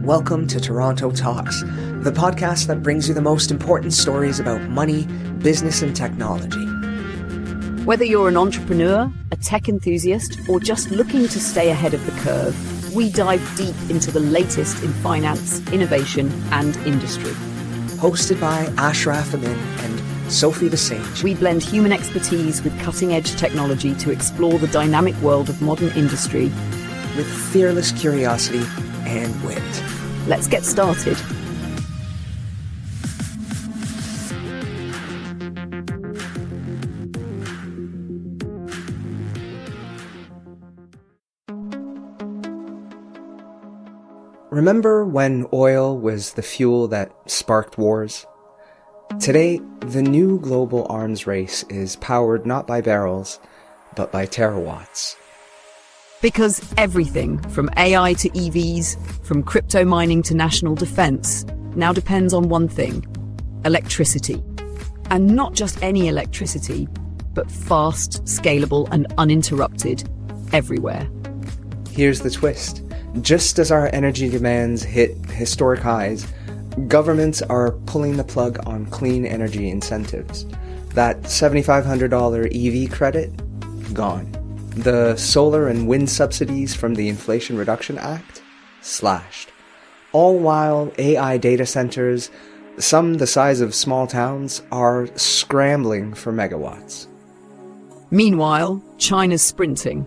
Welcome to Toronto Talks, the podcast that brings you the most important stories about money, business, and technology. Whether you're an entrepreneur, a tech enthusiast, or just looking to stay ahead of the curve, we dive deep into the latest in finance, innovation, and industry. Hosted by Ashraf Amin and Sophie the Sage. We blend human expertise with cutting-edge technology to explore the dynamic world of modern industry with fearless curiosity and wit. Let's get started. Remember when oil was the fuel that sparked wars? Today, the new global arms race is powered not by barrels, but by terawatts. Because everything, from AI to EVs, from crypto mining to national defense, now depends on one thing: electricity. And not just any electricity, but fast, scalable, and uninterrupted everywhere. Here's the twist. Just as our energy demands hit historic highs, governments are pulling the plug on clean energy incentives. That $7,500 EV credit? Gone. The solar and wind subsidies from the Inflation Reduction Act? Slashed. All while AI data centers, some the size of small towns, are scrambling for megawatts. Meanwhile, China's sprinting.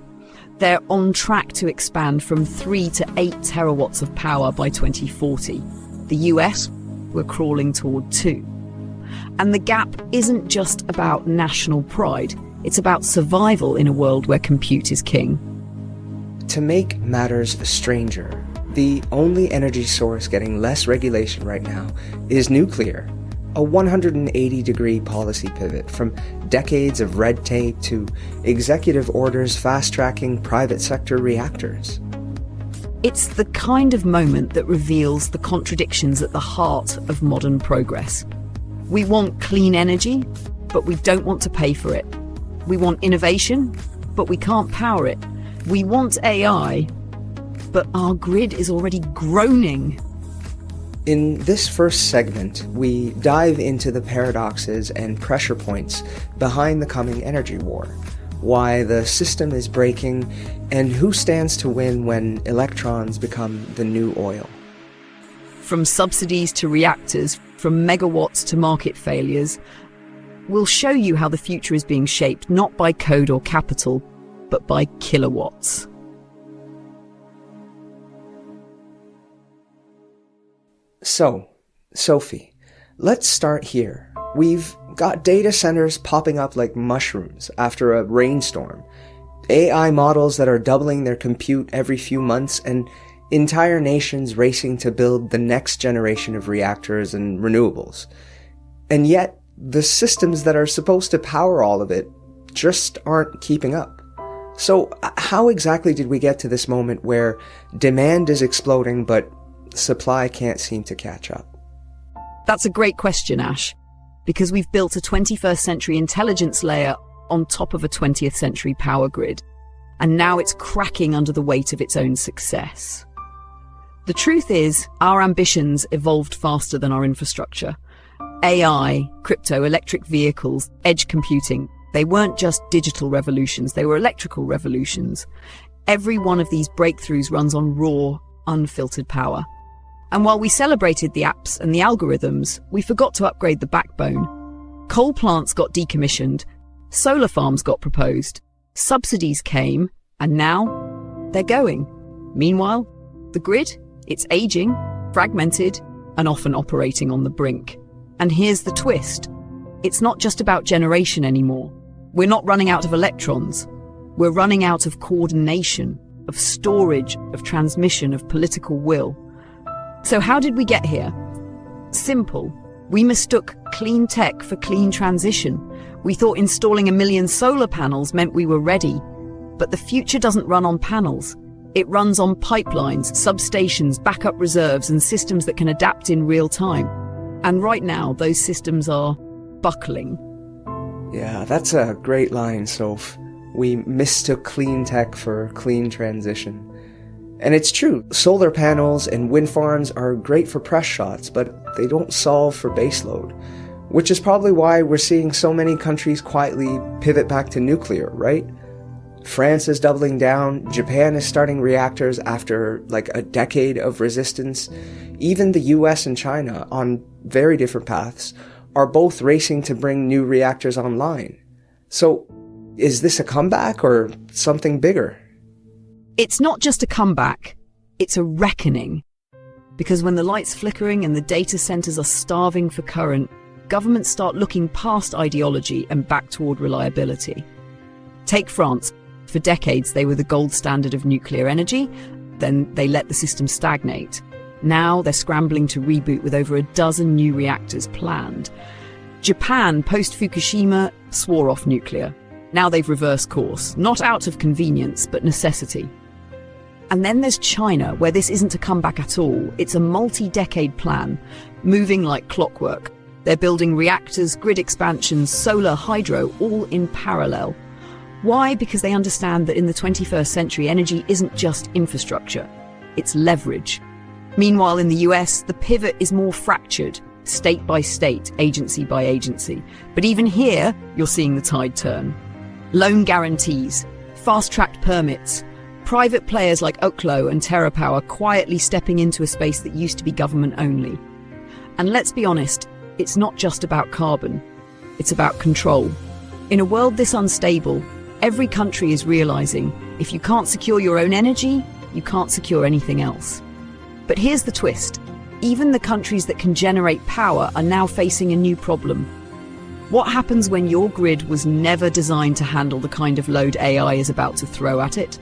They're on track to expand from 3 to 8 terawatts of power by 2040. The US, we're crawling toward 2. And the gap isn't just about national pride. It's about survival in a world where compute is king. To make matters stranger, the only energy source getting less regulation right now is nuclear. A 180-degree policy pivot from decades of red tape to executive orders fast-tracking private sector reactors. It's the kind of moment that reveals the contradictions at the heart of modern progress. We want clean energy, but we don't want to pay for it. We want innovation, but we can't power it. We want AI, but our grid is already groaning. In this first segment, we dive into the paradoxes and pressure points behind the coming energy war, why the system is breaking, and who stands to win when electrons become the new oil. From subsidies to reactors, from megawatts to market failures, we'll show you how the future is being shaped not by code or capital, but by kilowatts. So, Sophie, let's start here. We've got data centers popping up like mushrooms after a rainstorm, AI models that are doubling their compute every few months, and entire nations racing to build the next generation of reactors and renewables. And yet, the systems that are supposed to power all of it just aren't keeping up. So how exactly did we get to this moment where demand is exploding but supply can't seem to catch up? That's a great question, Ash, because we've built a 21st century intelligence layer on top of a 20th century power grid, and now it's cracking under the weight of its own success. The truth is, our ambitions evolved faster than our infrastructure. AI, crypto, electric vehicles, edge computing, they weren't just digital revolutions, they were electrical revolutions. Every one of these breakthroughs runs on raw, unfiltered power. And while we celebrated the apps and the algorithms, we forgot to upgrade the backbone. Coal plants got decommissioned, solar farms got proposed, subsidies came, and now they're going. Meanwhile, the grid, it's aging, fragmented, and often operating on the brink. And here's the twist. It's not just about generation anymore. We're not running out of electrons. We're running out of coordination, of storage, of transmission, of political will. So how did we get here? Simple. We mistook clean tech for clean transition. We thought installing 1 million solar panels meant we were ready. But the future doesn't run on panels. It runs on pipelines, substations, backup reserves, and systems that can adapt in real time. And right now, those systems are buckling. Yeah, that's a great line, Soph. We mistook clean tech for clean transition. And it's true, solar panels and wind farms are great for press shots, but they don't solve for baseload. Which is probably why we're seeing so many countries quietly pivot back to nuclear, right? France is doubling down, Japan is starting reactors after like a decade of resistance. Even the US and China, on very different paths, are both racing to bring new reactors online. So, is this a comeback or something bigger? It's not just a comeback, it's a reckoning. Because when the light's flickering and the data centers are starving for current, governments start looking past ideology and back toward reliability. Take France. For decades, they were the gold standard of nuclear energy. Then they let the system stagnate. Now they're scrambling to reboot with over a dozen new reactors planned. Japan, post-Fukushima, swore off nuclear. Now they've reversed course, not out of convenience, but necessity. And then there's China, where this isn't a comeback at all. It's a multi-decade plan, moving like clockwork. They're building reactors, grid expansions, solar, hydro, all in parallel. Why? Because they understand that in the 21st century, energy isn't just infrastructure, it's leverage. Meanwhile, in the US, the pivot is more fractured, state by state, agency by agency. But even here, you're seeing the tide turn. Loan guarantees, fast-tracked permits, private players like Oklo and TerraPower quietly stepping into a space that used to be government only. And let's be honest, it's not just about carbon, it's about control. In a world this unstable, every country is realizing if you can't secure your own energy, you can't secure anything else. But here's the twist. Even the countries that can generate power are now facing a new problem. What happens when your grid was never designed to handle the kind of load AI is about to throw at it?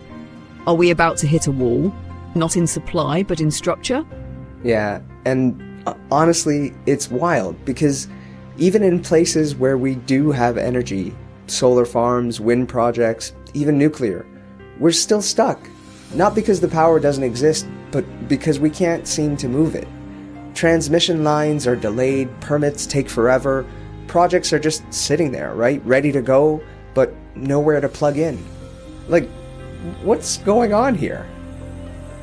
Are we about to hit a wall? Not in supply, but in structure? Yeah, and honestly, it's wild because even in places where we do have energy, solar farms, wind projects, even nuclear, we're still stuck. Not because the power doesn't exist, but because we can't seem to move it. Transmission lines are delayed, permits take forever, projects are just sitting there, right? Ready to go, but nowhere to plug in. Like, what's going on here?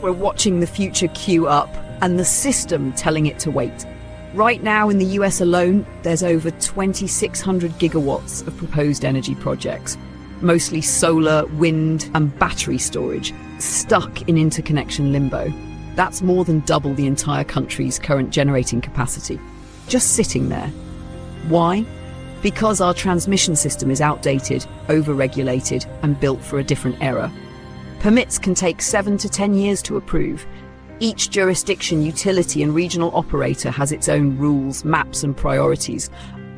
We're watching the future queue up and the system telling it to wait. Right now in the US alone, there's over 2,600 gigawatts of proposed energy projects, mostly solar, wind and battery storage, stuck in interconnection limbo. That's more than double the entire country's current generating capacity, just sitting there. Why? Because our transmission system is outdated, over-regulated and built for a different era. Permits can take 7 to 10 years to approve. Each jurisdiction, utility and regional operator has its own rules, maps and priorities,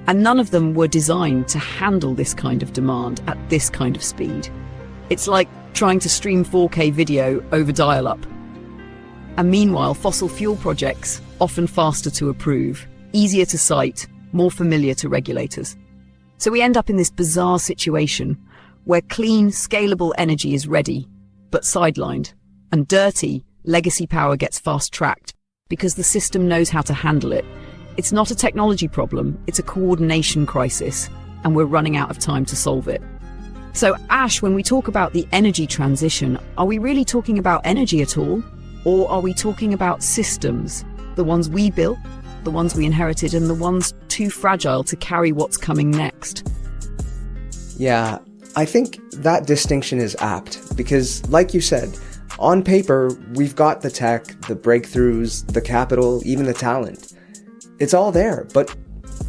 and none of them were designed to handle this kind of demand at this kind of speed. It's like trying to stream 4K video over dial-up. And meanwhile, fossil fuel projects, often faster to approve, easier to cite, more familiar to regulators. So we end up in this bizarre situation where clean, scalable energy is ready, but sidelined, and dirty, legacy power gets fast-tracked because the system knows how to handle it. It's not a technology problem, it's a coordination crisis, and we're running out of time to solve it. So, Ash, when we talk about the energy transition, are we really talking about energy at all? Or are we talking about systems? The ones we built, the ones we inherited, and the ones too fragile to carry what's coming next? Yeah, I think that distinction is apt because, like you said, on paper, we've got the tech, the breakthroughs, the capital, even the talent. It's all there, but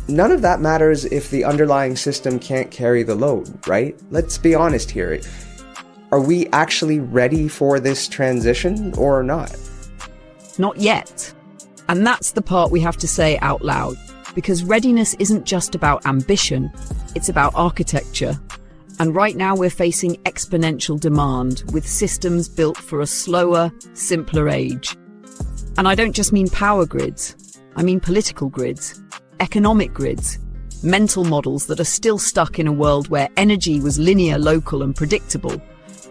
none of that matters if the underlying system can't carry the load, right? Let's be honest here. Are we actually ready for this transition or not? Not yet. And that's the part we have to say out loud, because readiness isn't just about ambition, it's about architecture. And right now we're facing exponential demand with systems built for a slower, simpler age. And I don't just mean power grids, I mean political grids, economic grids, mental models that are still stuck in a world where energy was linear, local and predictable.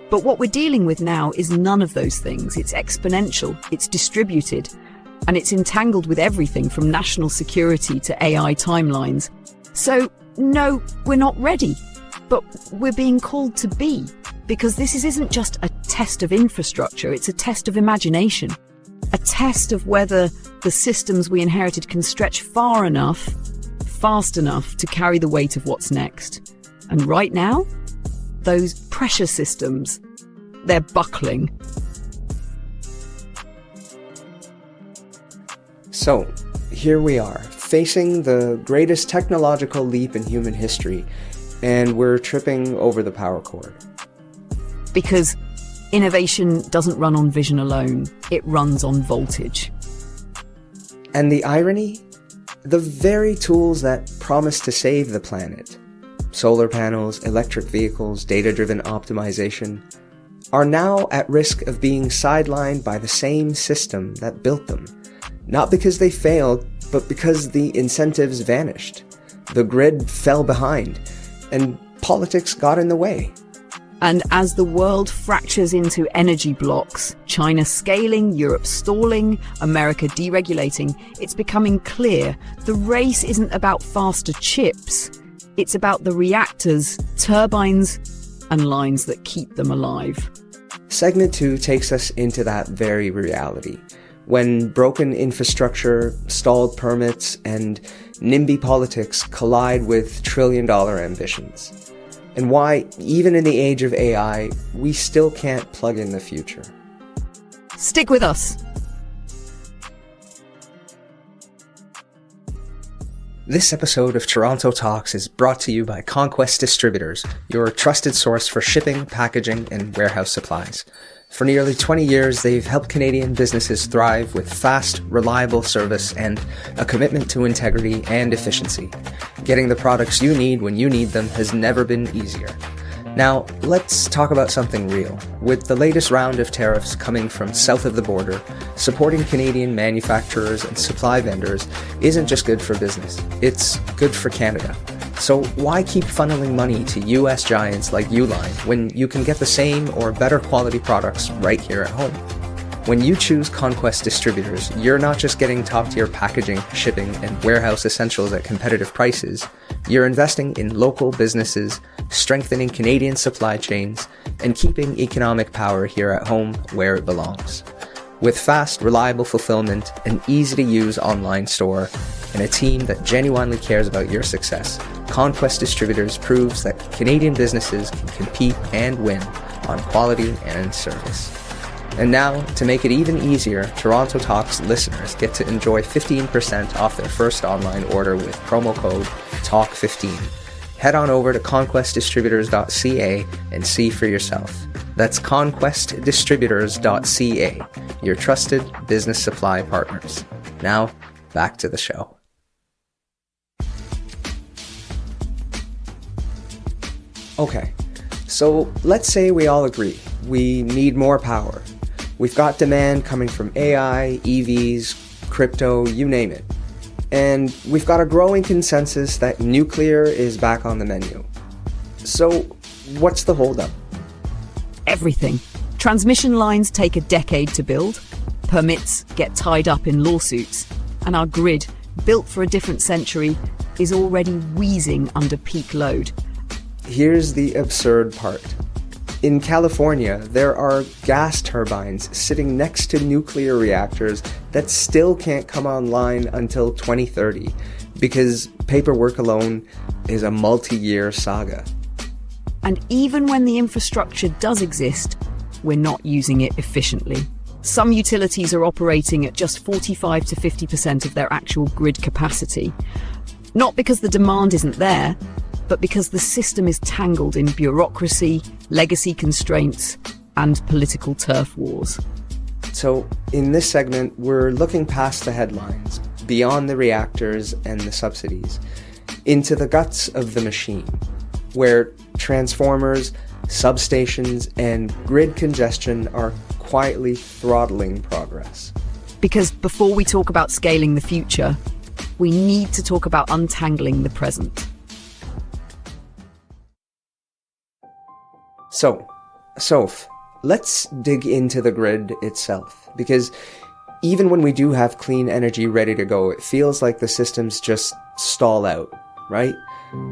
But what we're dealing with now is none of those things. It's exponential, it's distributed, and it's entangled with everything from national security to AI timelines. So, no, we're not ready. But we're being called to be. Because isn't just a test of infrastructure, it's a test of imagination. A test of whether the systems we inherited can stretch far enough, fast enough to carry the weight of what's next. And right now, those pressure systems, they're buckling. So, here we are, facing the greatest technological leap in human history, and we're tripping over the power cord. Because innovation doesn't run on vision alone, it runs on voltage. And the irony? The very tools that promise to save the planet, solar panels, electric vehicles, data-driven optimization, are now at risk of being sidelined by the same system that built them. Not because they failed, but because the incentives vanished. The grid fell behind, and politics got in the way. And as the world fractures into energy blocks, China scaling, Europe stalling, America deregulating, it's becoming clear the race isn't about faster chips. It's about the reactors, turbines, and lines that keep them alive. Segment 2 takes us into that very reality. When broken infrastructure, stalled permits, and NIMBY politics collide with trillion-dollar ambitions. And why, even in the age of AI, we still can't plug in the future. Stick with us. This episode of Toronto Talks is brought to you by Conquest Distributors, your trusted source for shipping, packaging, and warehouse supplies. For nearly 20 years, they've helped Canadian businesses thrive with fast, reliable service and a commitment to integrity and efficiency. Getting the products you need when you need them has never been easier. Now, let's talk about something real. With the latest round of tariffs coming from south of the border, supporting Canadian manufacturers and supply vendors isn't just good for business, it's good for Canada. So why keep funneling money to US giants like Uline when you can get the same or better quality products right here at home? When you choose Conquest Distributors, you're not just getting top-tier packaging, shipping, and warehouse essentials at competitive prices. You're investing in local businesses, strengthening Canadian supply chains, and keeping economic power here at home where it belongs. With fast, reliable fulfillment, an easy-to-use online store, and a team that genuinely cares about your success, Conquest Distributors proves that Canadian businesses can compete and win on quality and service. And now, to make it even easier, Toronto Talks listeners get to enjoy 15% off their first online order with promo code TALK15. Head on over to conquestdistributors.ca and see for yourself. That's conquestdistributors.ca, your trusted business supply partners. Now, back to the show. Okay, so let's say we all agree. We need more power. We've got demand coming from AI, EVs, crypto, you name it. And we've got a growing consensus that nuclear is back on the menu. So, what's the holdup? Everything. Transmission lines take a decade to build, permits get tied up in lawsuits, and our grid, built for a different century, is already wheezing under peak load. Here's the absurd part. In California, there are gas turbines sitting next to nuclear reactors that still can't come online until 2030 because paperwork alone is a multi-year saga. And even when the infrastructure does exist, we're not using it efficiently. Some utilities are operating at just 45 to 50% of their actual grid capacity. Not because the demand isn't there, but because the system is tangled in bureaucracy, legacy constraints, and political turf wars. So, in this segment, we're looking past the headlines, beyond the reactors and the subsidies, into the guts of the machine, where transformers, substations, and grid congestion are quietly throttling progress. Because before we talk about scaling the future, we need to talk about untangling the present. So, Soph, let's dig into the grid itself, because even when we do have clean energy ready to go, it feels like the systems just stall out, right?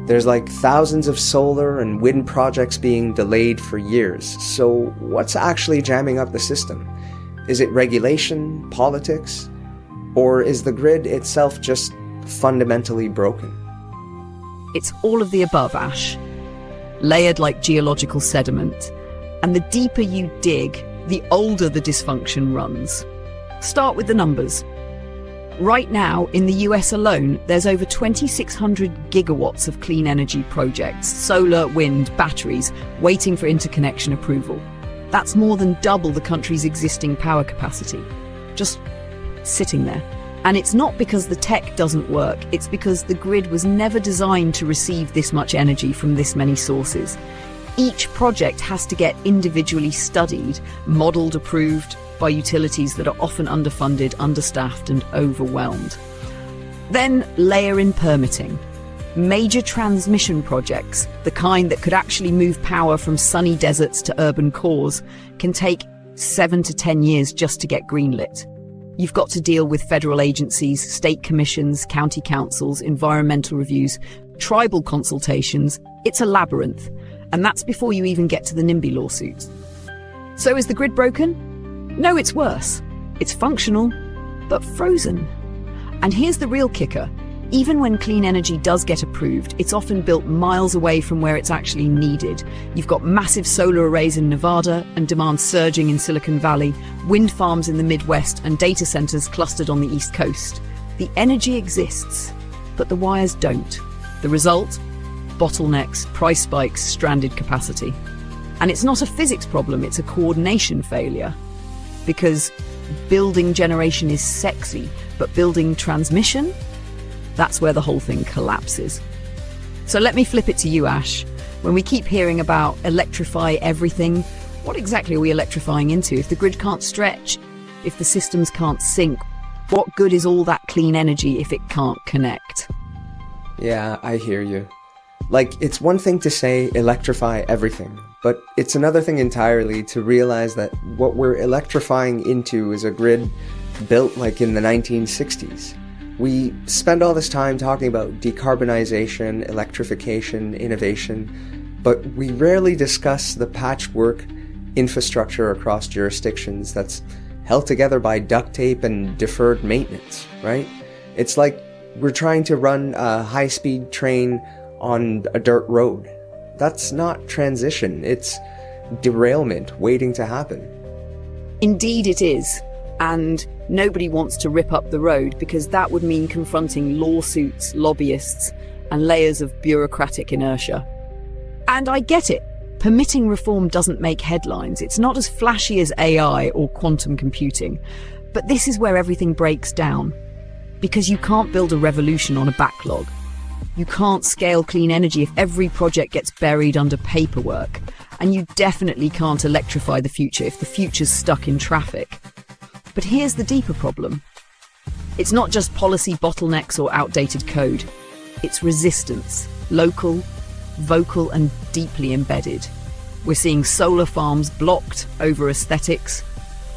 There's like thousands of solar and wind projects being delayed for years. So what's actually jamming up the system? Is it regulation, politics, or is the grid itself just fundamentally broken? It's all of the above, Ash. Layered like geological sediment. And the deeper you dig, the older the dysfunction runs. Start with the numbers. Right now, in the US alone, there's over 2,600 gigawatts of clean energy projects, solar, wind, batteries, waiting for interconnection approval. That's more than double the country's existing power capacity. Just sitting there. And it's not because the tech doesn't work, it's because the grid was never designed to receive this much energy from this many sources. Each project has to get individually studied, modelled, approved by utilities that are often underfunded, understaffed and overwhelmed. Then layer in permitting. Major transmission projects, the kind that could actually move power from sunny deserts to urban cores, can take 7 to 10 years just to get greenlit. You've got to deal with federal agencies, state commissions, county councils, environmental reviews, tribal consultations. It's a labyrinth. And that's before you even get to the NIMBY lawsuits. So is the grid broken? No, it's worse. It's functional, but frozen. And here's the real kicker. Even when clean energy does get approved, it's often built miles away from where it's actually needed. You've got massive solar arrays in Nevada and demand surging in Silicon Valley, wind farms in the Midwest and data centers clustered on the East Coast. The energy exists, but the wires don't. The result? Bottlenecks, price spikes, stranded capacity. And it's not a physics problem, it's a coordination failure. Because building generation is sexy, but building transmission? That's where the whole thing collapses. So let me flip it to you, Ash. When we keep hearing about electrify everything, what exactly are we electrifying into? If the grid can't stretch, if the systems can't sync, what good is all that clean energy if it can't connect? Yeah, I hear you. Like, it's one thing to say electrify everything, but it's another thing entirely to realize that what we're electrifying into is a grid built like in the 1960s. We spend all this time talking about decarbonization, electrification, innovation, but we rarely discuss the patchwork infrastructure across jurisdictions that's held together by duct tape and deferred maintenance, right? It's like we're trying to run a high-speed train on a dirt road. That's not transition, it's derailment waiting to happen. Indeed it is. And nobody wants to rip up the road because that would mean confronting lawsuits, lobbyists, and layers of bureaucratic inertia. And I get it. Permitting reform doesn't make headlines. It's not as flashy as AI or quantum computing. But this is where everything breaks down. Because you can't build a revolution on a backlog. You can't scale clean energy if every project gets buried under paperwork. And you definitely can't electrify the future if the future's stuck in traffic. But here's the deeper problem. It's not just policy bottlenecks or outdated code. It's resistance, local, vocal and deeply embedded. We're seeing solar farms blocked over aesthetics,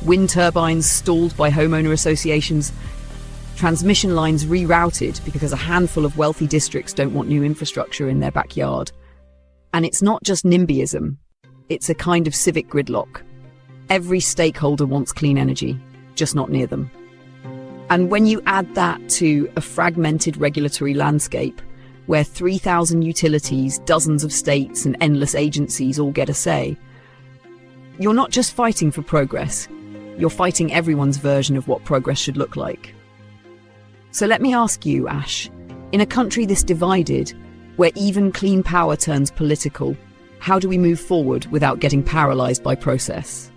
wind turbines stalled by homeowner associations, transmission lines rerouted because a handful of wealthy districts don't want new infrastructure in their backyard. And it's not just NIMBYism, it's a kind of civic gridlock. Every stakeholder wants clean energy, just not near them. And when you add that to a fragmented regulatory landscape, where 3,000 utilities, dozens of states and endless agencies all get a say, you're not just fighting for progress, you're fighting everyone's version of what progress should look like. So let me ask you, Ash, in a country this divided, where even clean power turns political, how do we move forward without getting paralyzed by process?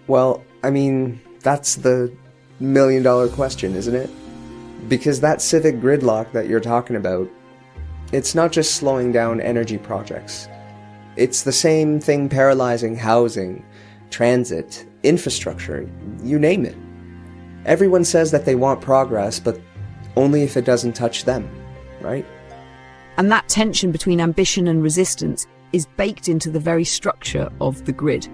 Well, I mean, that's the million-dollar question, isn't it? Because that civic gridlock that you're talking about, it's not just slowing down energy projects. It's the same thing paralyzing housing, transit, infrastructure, you name it. Everyone says that they want progress, but only if it doesn't touch them, right? And that tension between ambition and resistance is baked into the very structure of the grid.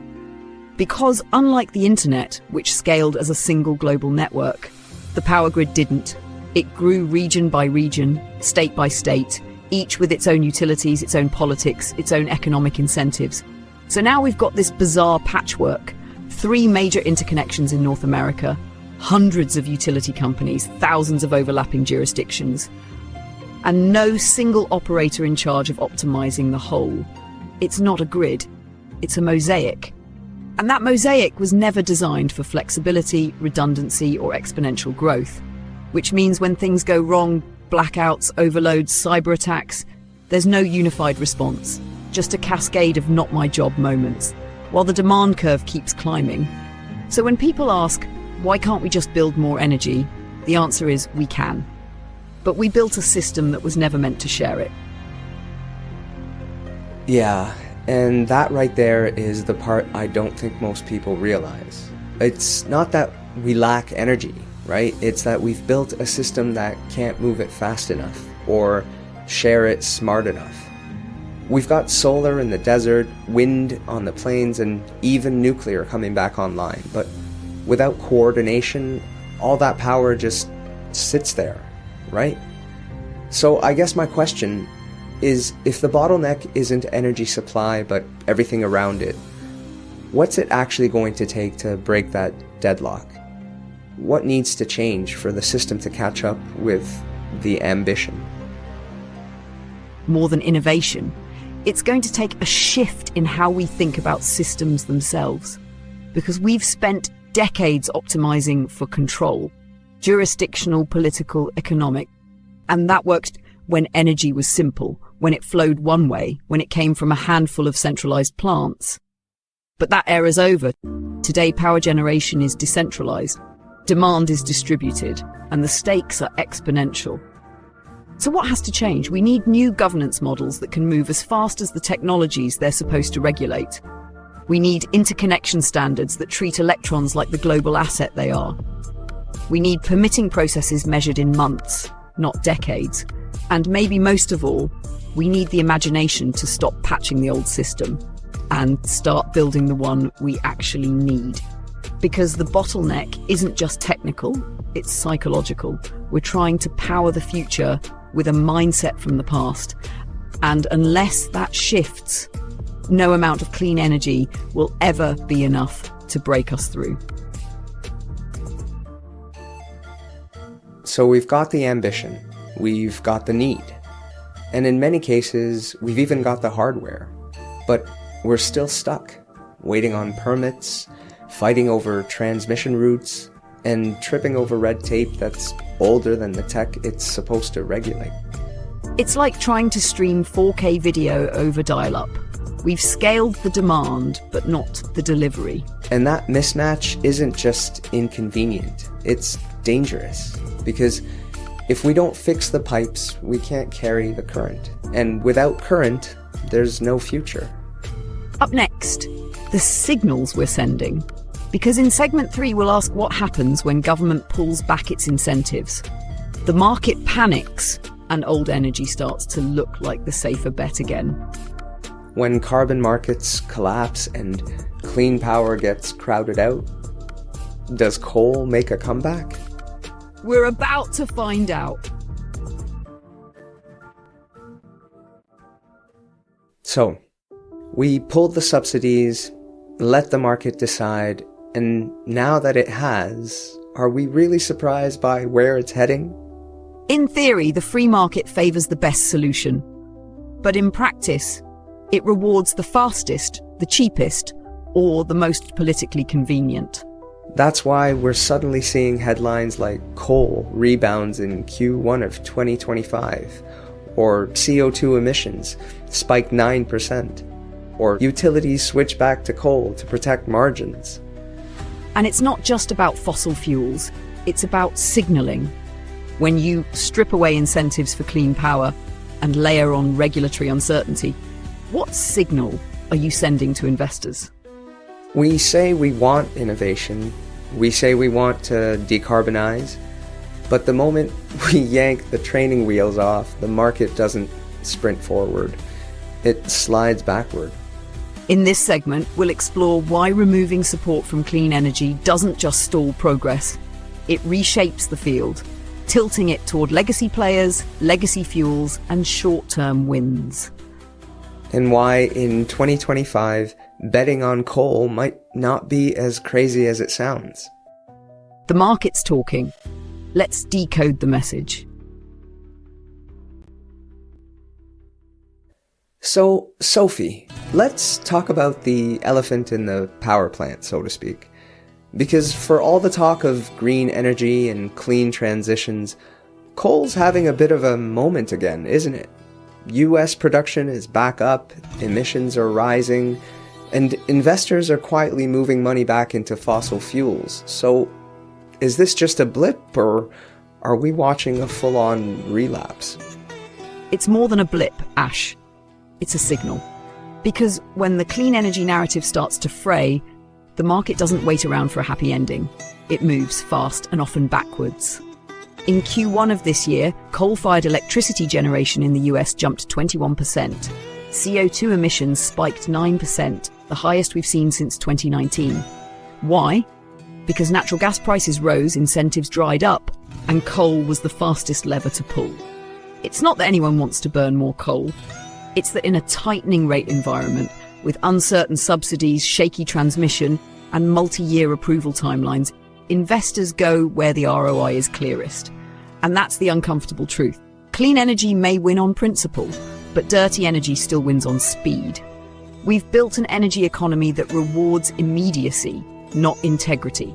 Because unlike the internet, which scaled as a single global network, the power grid didn't. It grew region by region, state by state, each with its own utilities, its own politics, its own economic incentives. So now we've got this bizarre patchwork. 3 major interconnections in North America, hundreds of utility companies, thousands of overlapping jurisdictions, and no single operator in charge of optimizing the whole. It's not a grid, it's a mosaic. And that mosaic was never designed for flexibility, redundancy, or exponential growth, which means when things go wrong, blackouts, overloads, cyber attacks, there's no unified response, just a cascade of not my job moments, while the demand curve keeps climbing. So when people ask, why can't we just build more energy? The answer is we can. But we built a system that was never meant to share it. Yeah, and that right there is the part I don't think most people realize. It's not that we lack energy, right? It's that we've built a system that can't move it fast enough or share it smart enough. We've got solar in the desert, wind on the plains, and even nuclear coming back online. But without coordination, all that power just sits there, right? So I guess my question is, if the bottleneck isn't energy supply, but everything around it, what's it actually going to take to break that deadlock? What needs to change for the system to catch up with the ambition? More than innovation, it's going to take a shift in how we think about systems themselves, because we've spent decades optimizing for control, jurisdictional, political, economic, and that worked when energy was simple, when it flowed one way, when it came from a handful of centralized plants. But that era's over. Today, power generation is decentralized, demand is distributed, and the stakes are exponential. So what has to change? We need new governance models that can move as fast as the technologies they're supposed to regulate. We need interconnection standards that treat electrons like the global asset they are. We need permitting processes measured in months, not decades. And maybe most of all, we need the imagination to stop patching the old system and start building the one we actually need. Because the bottleneck isn't just technical, it's psychological. We're trying to power the future with a mindset from the past. And unless that shifts, no amount of clean energy will ever be enough to break us through. So we've got the ambition, we've got the need, and in many cases, we've even got the hardware. But we're still stuck, waiting on permits, fighting over transmission routes, and tripping over red tape that's older than the tech it's supposed to regulate. It's like trying to stream 4K video over dial-up. We've scaled the demand, but not the delivery. And that mismatch isn't just inconvenient, it's dangerous. Because if we don't fix the pipes, we can't carry the current. And without current, there's no future. Up next, the signals we're sending. Because in segment 3, we'll ask what happens when government pulls back its incentives. The market panics and old energy starts to look like the safer bet again. When carbon markets collapse and clean power gets crowded out, does coal make a comeback? We're about to find out. So, we pulled the subsidies, let the market decide, and now that it has, are we really surprised by where it's heading? In theory, the free market favours the best solution. But in practice, it rewards the fastest, the cheapest, or the most politically convenient. That's why we're suddenly seeing headlines like coal rebounds in Q1 of 2025, or CO2 emissions spike 9%, or utilities switch back to coal to protect margins. And it's not just about fossil fuels, it's about signalling. When you strip away incentives for clean power and layer on regulatory uncertainty, what signal are you sending to investors? We say we want innovation, we say we want to decarbonize, but the moment we yank the training wheels off, the market doesn't sprint forward, it slides backward. In this segment, we'll explore why removing support from clean energy doesn't just stall progress, it reshapes the field, tilting it toward legacy players, legacy fuels, and short-term wins. And why in 2025, betting on coal might not be as crazy as it sounds. The market's talking. Let's decode the message. So, Sophie, let's talk about the elephant in the power plant, so to speak. Because for all the talk of green energy and clean transitions, coal's having a bit of a moment again, isn't it? US production is back up, emissions are rising, and investors are quietly moving money back into fossil fuels. So, is this just a blip, or are we watching a full-on relapse? It's more than a blip, Ash. It's a signal. Because when the clean energy narrative starts to fray, the market doesn't wait around for a happy ending. It moves fast and often backwards. In Q1 of this year, coal-fired electricity generation in the US jumped 21%. CO2 emissions spiked 9%, the highest we've seen since 2019. Why? Because natural gas prices rose, incentives dried up, and coal was the fastest lever to pull. It's not that anyone wants to burn more coal. It's that in a tightening rate environment, with uncertain subsidies, shaky transmission, and multi-year approval timelines, investors go where the ROI is clearest. And that's the uncomfortable truth. Clean energy may win on principle, but dirty energy still wins on speed. We've built an energy economy that rewards immediacy, not integrity.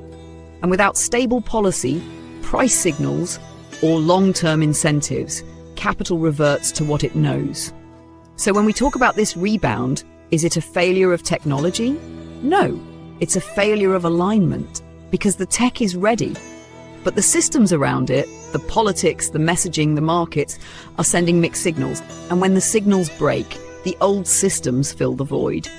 And without stable policy, price signals, or long-term incentives, capital reverts to what it knows. So when we talk about this rebound, is it a failure of technology? No, it's a failure of alignment, because the tech is ready. But the systems around it, the politics, the messaging, the markets, are sending mixed signals. And when the signals break, the old systems fill the void.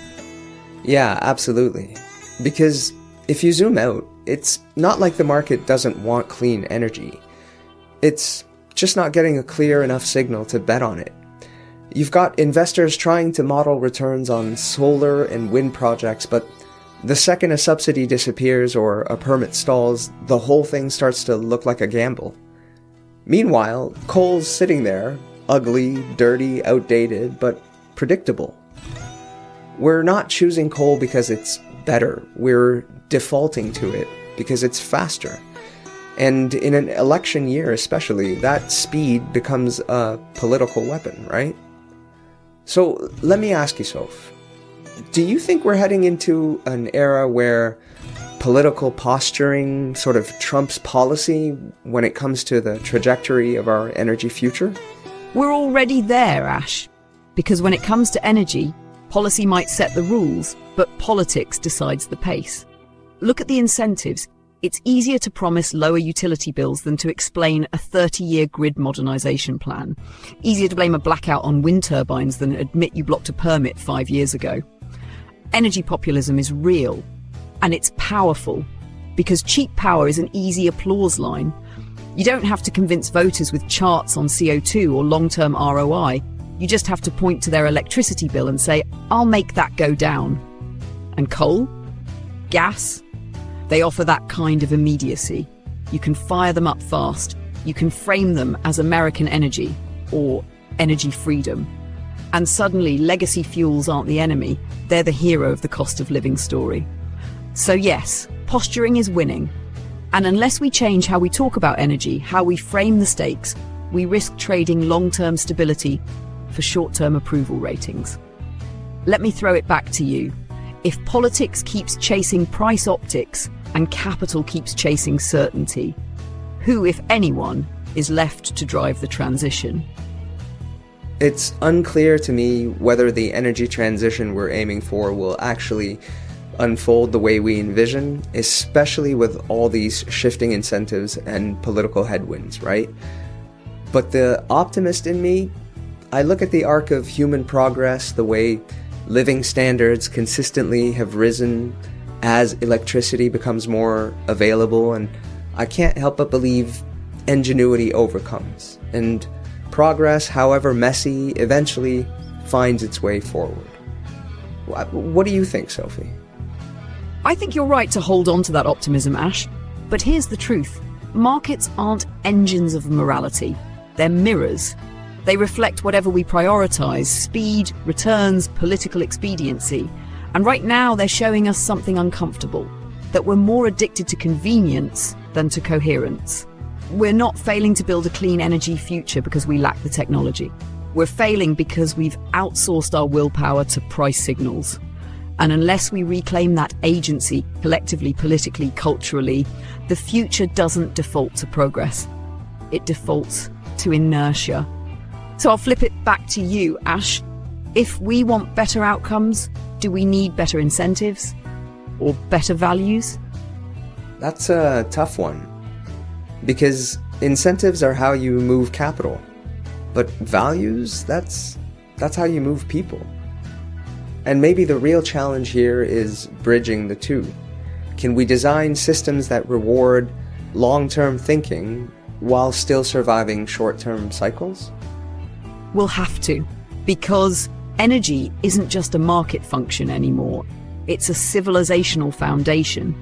Yeah, absolutely. Because if you zoom out, it's not like the market doesn't want clean energy. It's just not getting a clear enough signal to bet on it. You've got investors trying to model returns on solar and wind projects, but the second a subsidy disappears or a permit stalls, the whole thing starts to look like a gamble. Meanwhile, coal's sitting there, ugly, dirty, outdated, but predictable. We're not choosing coal because it's better. We're defaulting to it because it's faster. And in an election year especially, that speed becomes a political weapon, right? So let me ask you, Soph, do you think we're heading into an era where political posturing sort of trumps policy when it comes to the trajectory of our energy future? We're already there, Ash. Because when it comes to energy, policy might set the rules, but politics decides the pace. Look at the incentives. It's easier to promise lower utility bills than to explain a 30-year grid modernisation plan. Easier to blame a blackout on wind turbines than admit you blocked a permit 5 years ago. Energy populism is real, and it's powerful, because cheap power is an easy applause line. You don't have to convince voters with charts on CO2 or long-term ROI. You just have to point to their electricity bill and say, I'll make that go down. And coal? Gas? They offer that kind of immediacy. You can fire them up fast. You can frame them as American energy or energy freedom. And suddenly, legacy fuels aren't the enemy. They're the hero of the cost of living story. So yes, posturing is winning. And unless we change how we talk about energy, how we frame the stakes, we risk trading long-term stability for short-term approval ratings. Let me throw it back to you. If politics keeps chasing price optics and capital keeps chasing certainty, who, if anyone, is left to drive the transition? It's unclear to me whether the energy transition we're aiming for will actually unfold the way we envision, especially with all these shifting incentives and political headwinds, right? But the optimist in me, I look at the arc of human progress, the way living standards consistently have risen as electricity becomes more available, and I can't help but believe ingenuity overcomes, and progress, however messy, eventually finds its way forward. What do you think, Sophie? I think you're right to hold on to that optimism, Ash. But here's the truth. markets aren't engines of morality. They're mirrors. They reflect whatever we prioritize: speed, returns, political expediency. And right now they're showing us something uncomfortable, that we're more addicted to convenience than to coherence. We're not failing to build a clean energy future because we lack the technology. We're failing because we've outsourced our willpower to price signals. And unless we reclaim that agency, collectively, politically, culturally, the future doesn't default to progress. It defaults to inertia. So I'll flip it back to you, Ash. If we want better outcomes, do we need better incentives? Or better values? That's a tough one. Because incentives are how you move capital. But values, that's how you move people. And maybe the real challenge here is bridging the two. Can we design systems that reward long-term thinking while still surviving short-term cycles? We'll have to, because energy isn't just a market function anymore. It's a civilizational foundation.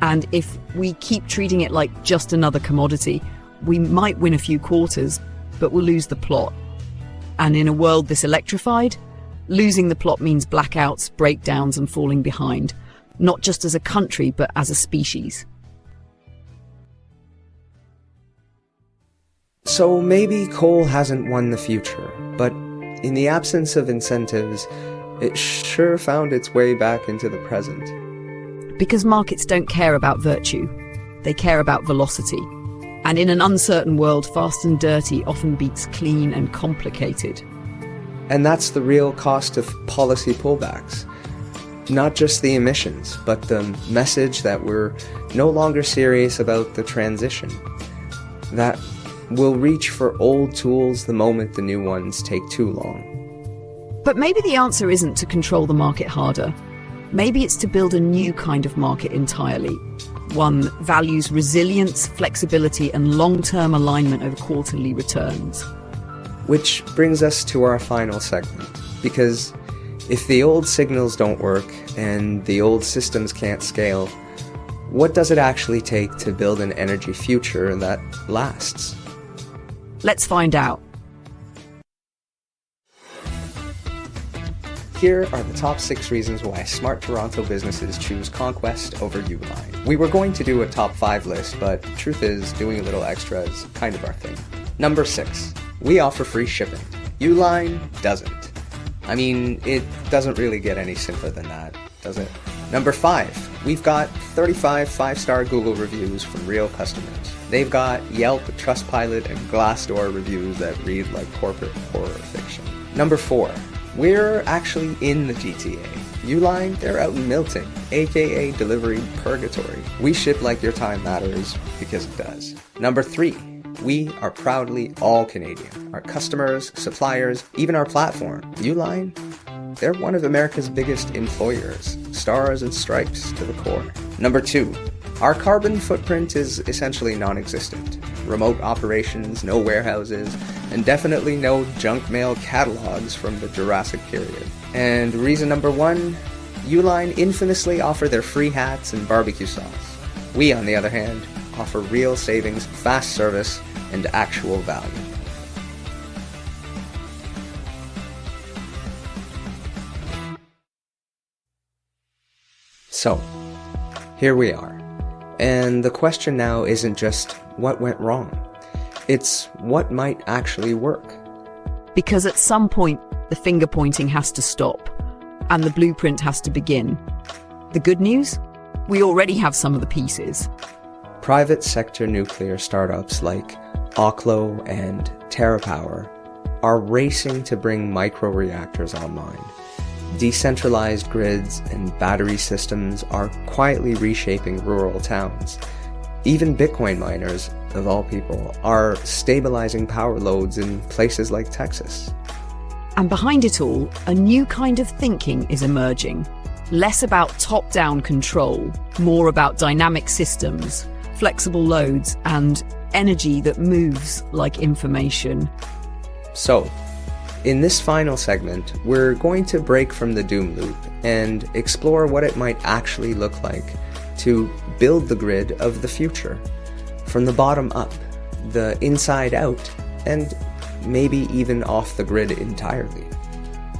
And if we keep treating it like just another commodity, we might win a few quarters, but we'll lose the plot. And in a world this electrified, losing the plot means blackouts, breakdowns, and falling behind, not just as a country, but as a species. So maybe coal hasn't won the future, but in the absence of incentives, it sure found its way back into the present. Because markets don't care about virtue, they care about velocity. And in an uncertain world, fast and dirty often beats clean and complicated. And that's the real cost of policy pullbacks. Not just the emissions, but the message that we're no longer serious about the transition. That we'll reach for old tools the moment the new ones take too long. But maybe the answer isn't to control the market harder. Maybe it's to build a new kind of market entirely. One that values resilience, flexibility, and long-term alignment over quarterly returns. Which brings us to our final segment, because if the old signals don't work and the old systems can't scale, what does it actually take to build an energy future that lasts? Let's find out. Here are the top 6 reasons why smart Toronto businesses choose Conquest over Uline. We were going to do a top 5 list, but truth is, doing a little extra is kind of our thing. Number 6. We offer free shipping. Uline doesn't. I mean, it doesn't really get any simpler than that, does it? Number 5. We've got 35 5-star Google reviews from real customers. They've got Yelp, Trustpilot, and Glassdoor reviews that read like corporate horror fiction. Number 4. We're actually in the GTA. Uline, they're out in Milton, aka delivery purgatory. We ship like your time matters, because it does. Number 3. We are proudly all Canadian. Our customers, suppliers, even our platform, Uline, they're one of America's biggest employers. Stars and stripes to the core. Number 2. Our carbon footprint is essentially non-existent. Remote operations, no warehouses, and definitely no junk mail catalogs from the Jurassic period. And reason number 1, Uline infamously offer their free hats and barbecue sauce. We, on the other hand, offer real savings, fast service, and actual value. So, here we are. And the question now isn't just what went wrong. It's what might actually work. Because at some point, the finger pointing has to stop, and the blueprint has to begin. The good news? We already have some of the pieces. Private sector nuclear startups like Oklo and TerraPower are racing to bring microreactors online. Decentralized grids and battery systems are quietly reshaping rural towns. Even Bitcoin miners, of all people, are stabilizing power loads in places like Texas. And behind it all, a new kind of thinking is emerging. Less about top-down control, more about dynamic systems, flexible loads, and energy that moves like information. So, in this final segment, we're going to break from the doom loop and explore what it might actually look like to build the grid of the future. from the bottom up, the inside out, and maybe even off the grid entirely.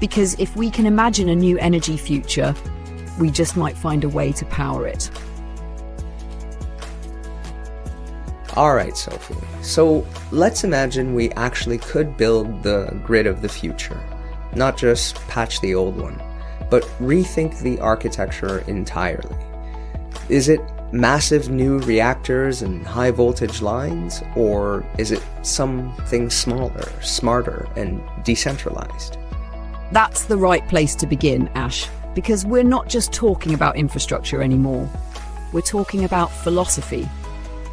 Because if we can imagine a new energy future, we just might find a way to power it. Alright, Sophie. So let's imagine we actually could build the grid of the future. Not just patch the old one, but rethink the architecture entirely. Is it massive new reactors and high voltage lines, or is it something smaller, smarter, and decentralized? That's the right place to begin, Ash, because we're not just talking about infrastructure anymore. We're talking about philosophy.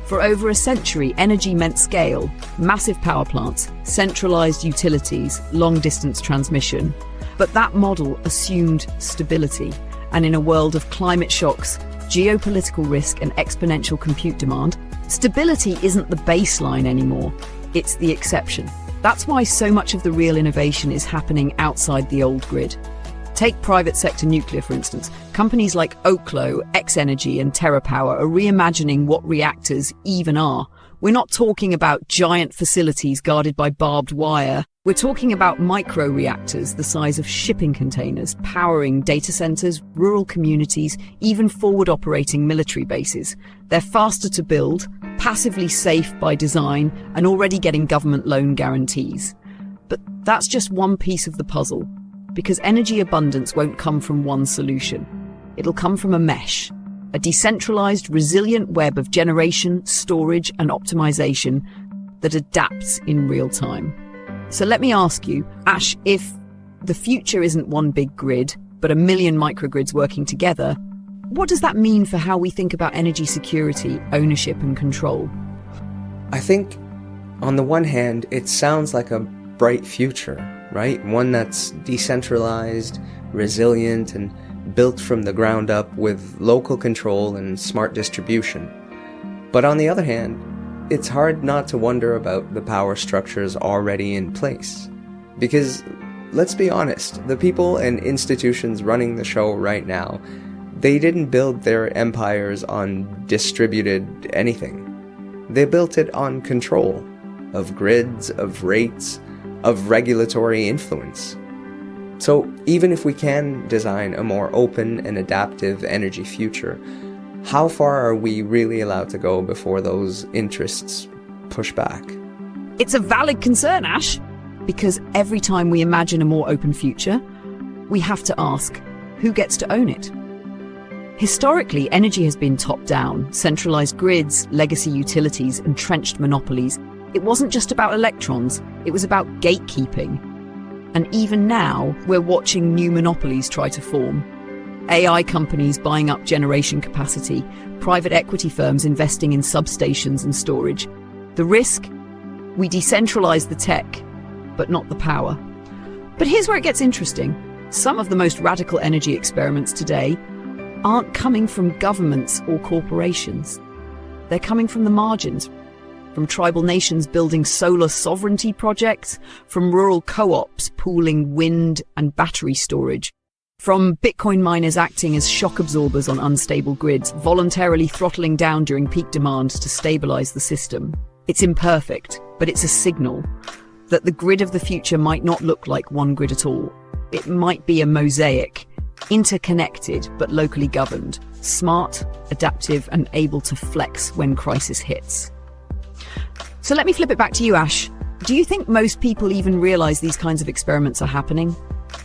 For over a century, energy meant scale, massive power plants, centralized utilities, long-distance transmission. But that model assumed stability, and in a world of climate shocks, geopolitical risk and exponential compute demand, stability isn't the baseline anymore, it's the exception. That's why so much of the real innovation is happening outside the old grid. Take private sector nuclear, for instance. Companies like Oklo, X-Energy and TerraPower are reimagining what reactors even are. We're not talking about giant facilities guarded by barbed wire. We're talking about micro-reactors the size of shipping containers, powering data centers, rural communities, even forward-operating military bases. They're faster to build, passively safe by design, and already getting government loan guarantees. But that's just one piece of the puzzle. Because energy abundance won't come from one solution. It'll come from a mesh, a decentralized, resilient web of generation, storage, and optimization that adapts in real time. So let me ask you, Ash, if the future isn't one big grid, but a million microgrids working together, what does that mean for how we think about energy security, ownership, and control? I think, on the one hand, it sounds like a bright future, right? One that's decentralized, resilient, and built from the ground up with local control and smart distribution. But on the other hand, it's hard not to wonder about the power structures already in place. Because, let's be honest, the people and institutions running the show right now, they didn't build their empires on distributed anything. They built it on control, of grids, of rates, of regulatory influence. So even if we can design a more open and adaptive energy future, how far are we really allowed to go before those interests push back? It's a valid concern, Ash, because every time we imagine a more open future, we have to ask, who gets to own it? Historically, energy has been top-down, centralized grids, legacy utilities, entrenched monopolies. It wasn't just about electrons, it was about gatekeeping. And even now, we're watching new monopolies try to form. AI companies buying up generation capacity, private equity firms investing in substations and storage. The risk? We decentralize the tech, but not the power. But here's where it gets interesting. Some of the most radical energy experiments today aren't coming from governments or corporations. They're coming from the margins. From tribal nations building solar sovereignty projects, from rural co-ops pooling wind and battery storage, from Bitcoin miners acting as shock absorbers on unstable grids, voluntarily throttling down during peak demand to stabilize the system. It's imperfect, but it's a signal that the grid of the future might not look like one grid at all. It might be a mosaic, interconnected but locally governed, smart, adaptive, and able to flex when crisis hits. So let me flip it back to you, Ash. Do you think most people even realize these kinds of experiments are happening?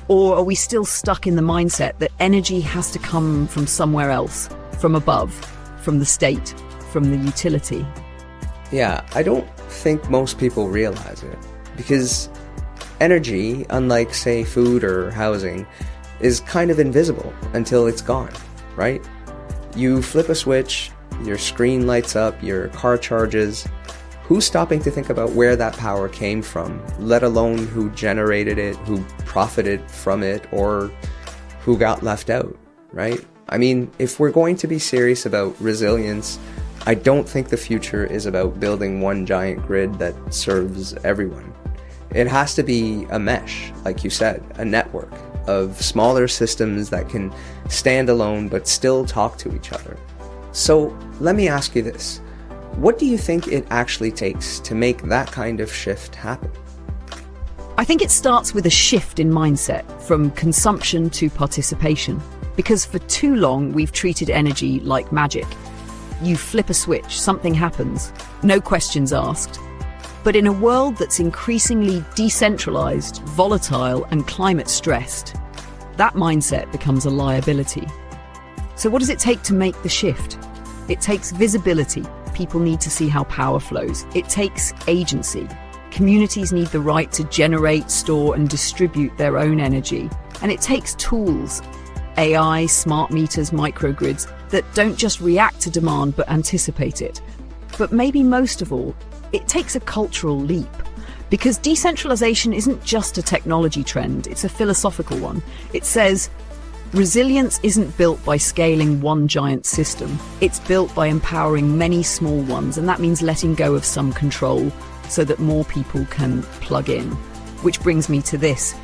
Or are we still stuck in the mindset that energy has to come from somewhere else, from above, from the state, from the utility? Yeah, I don't think most people realize it. Because energy, unlike, say, food or housing, is kind of invisible until it's gone, right? You flip a switch, your screen lights up, your car charges. Who's stopping to think about where that power came from, let alone who generated it, who profited from it, or who got left out, right? I mean, if we're going to be serious about resilience, I don't think the future is about building one giant grid that serves everyone. It has to be a mesh, like you said, a network of smaller systems that can stand alone but still talk to each other. So let me ask you this. What do you think it actually takes to make that kind of shift happen? I think it starts with a shift in mindset from consumption to participation. Because for too long, we've treated energy like magic. You flip a switch, something happens, no questions asked. But in a world that's increasingly decentralized, volatile, and climate stressed, that mindset becomes a liability. So what does it take to make the shift? It takes visibility. People need to see how power flows. It takes agency. Communities need the right to generate, store, and distribute their own energy. And it takes tools, AI, smart meters, microgrids, that don't just react to demand but anticipate it. But maybe most of all, it takes a cultural leap. Because decentralization isn't just a technology trend, it's a philosophical one. It says, resilience isn't built by scaling one giant system. It's built by empowering many small ones, and that means letting go of some control so that more people can plug in. Which brings me to this.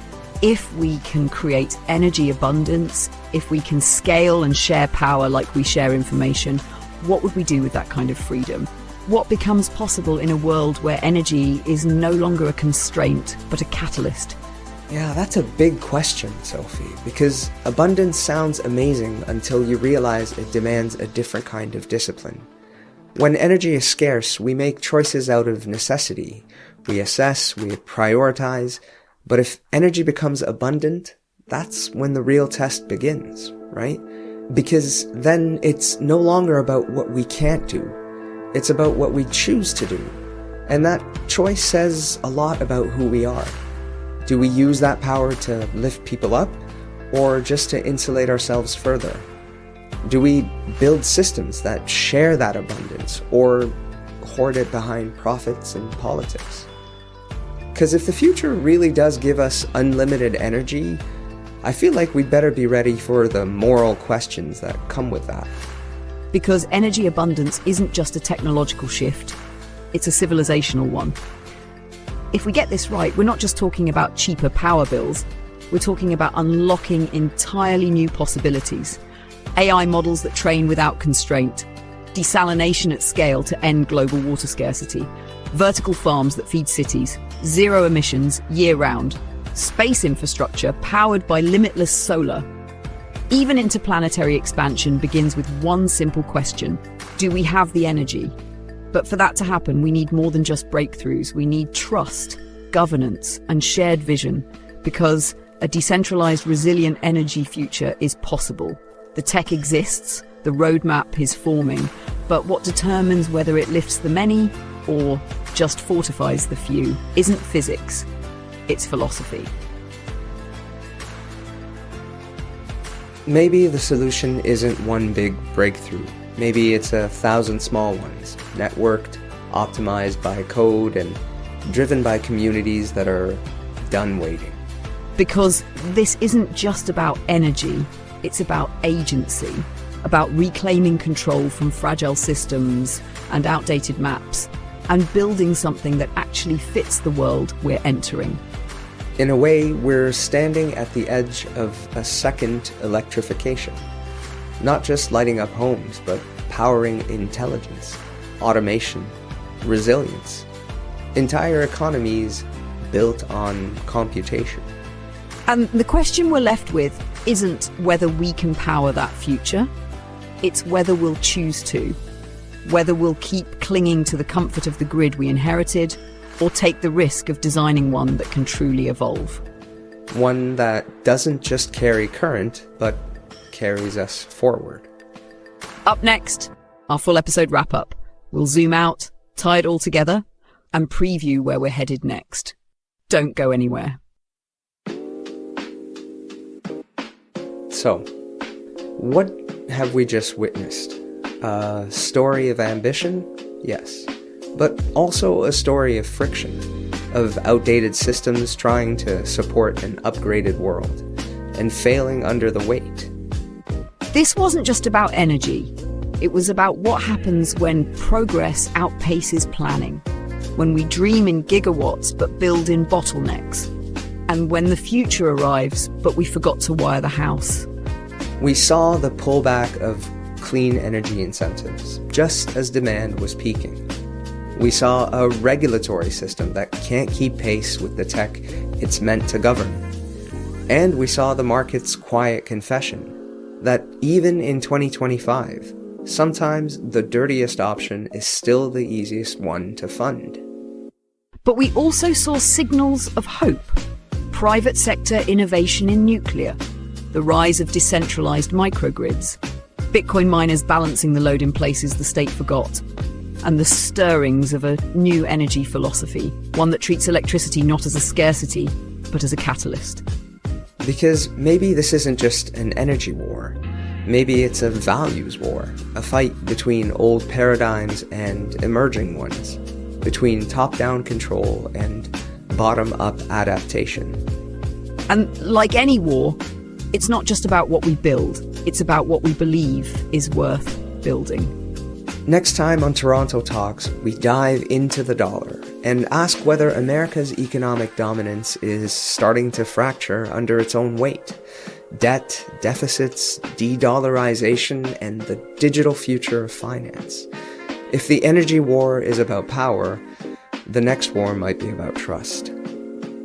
If we can create energy abundance, if we can scale and share power like we share information, what would we do with that kind of freedom? What becomes possible in a world where energy is no longer a constraint, but a catalyst? Yeah, that's a big question, Sophie, because abundance sounds amazing until you realize it demands a different kind of discipline. When energy is scarce, we make choices out of necessity. We assess, we prioritize. But if energy becomes abundant, that's when the real test begins, right? Because then it's no longer about what we can't do. It's about what we choose to do. And that choice says a lot about who we are. Do we use that power to lift people up, or just to insulate ourselves further? Do we build systems that share that abundance, or hoard it behind profits and politics? Because if the future really does give us unlimited energy, I feel like we'd better be ready for the moral questions that come with that. Because energy abundance isn't just a technological shift, it's a civilizational one. If we get this right, we're not just talking about cheaper power bills, we're talking about unlocking entirely new possibilities. AI models that train without constraint, desalination at scale to end global water scarcity, vertical farms that feed cities, zero emissions year-round, space infrastructure powered by limitless solar. Even interplanetary expansion begins with one simple question: do we have the energy? But for that to happen, we need more than just breakthroughs. We need trust, governance, and shared vision, because a decentralized, resilient energy future is possible. The tech exists, the roadmap is forming, but what determines whether it lifts the many or just fortifies the few isn't physics, it's philosophy. Maybe the solution isn't one big breakthrough. Maybe it's 1,000 small ones, networked, optimized by code, and driven by communities that are done waiting. Because this isn't just about energy, it's about agency, about reclaiming control from fragile systems and outdated maps, and building something that actually fits the world we're entering. In a way, we're standing at the edge of a second electrification. Not just lighting up homes, but powering intelligence, automation, resilience. Entire economies built on computation. And the question we're left with isn't whether we can power that future, it's whether we'll choose to. Whether we'll keep clinging to the comfort of the grid we inherited, or take the risk of designing one that can truly evolve. One that doesn't just carry current, but carries us forward. Up next, our full episode wrap-up. We'll zoom out, tie it all together, and preview where we're headed next. Don't go anywhere. So, what have we just witnessed? A story of ambition? Yes. But also a story of friction, of outdated systems trying to support an upgraded world, and failing under the weight. This wasn't just about energy. It was about what happens when progress outpaces planning, when we dream in gigawatts but build in bottlenecks, and when the future arrives but we forgot to wire the house. We saw the pullback of clean energy incentives, just as demand was peaking. We saw a regulatory system that can't keep pace with the tech it's meant to govern. And we saw the market's quiet confession that even in 2025, sometimes the dirtiest option is still the easiest one to fund. But we also saw signals of hope. Private sector innovation in nuclear, the rise of decentralized microgrids, Bitcoin miners balancing the load in places the state forgot, and the stirrings of a new energy philosophy, one that treats electricity not as a scarcity, but as a catalyst. Because maybe this isn't just an energy war. Maybe it's a values war, a fight between old paradigms and emerging ones, between top-down control and bottom-up adaptation. And like any war, it's not just about what we build, it's about what we believe is worth building. Next time on Toronto Talks, we dive into the dollar and ask whether America's economic dominance is starting to fracture under its own weight. Debt, deficits, de-dollarization, and the digital future of finance. If the energy war is about power, the next war might be about trust.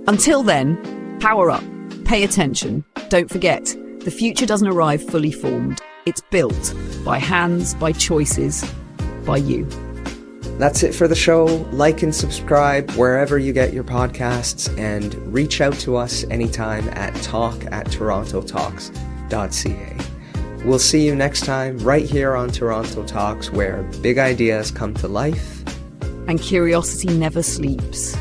Until then, power up, pay attention. Don't forget, the future doesn't arrive fully formed. It's built by hands, by choices, by you. That's it for the show. Like and subscribe wherever you get your podcasts, and reach out to us anytime at talk@torontotalks.ca. We'll see you next time right here on Toronto Talks, where big ideas come to life and curiosity never sleeps.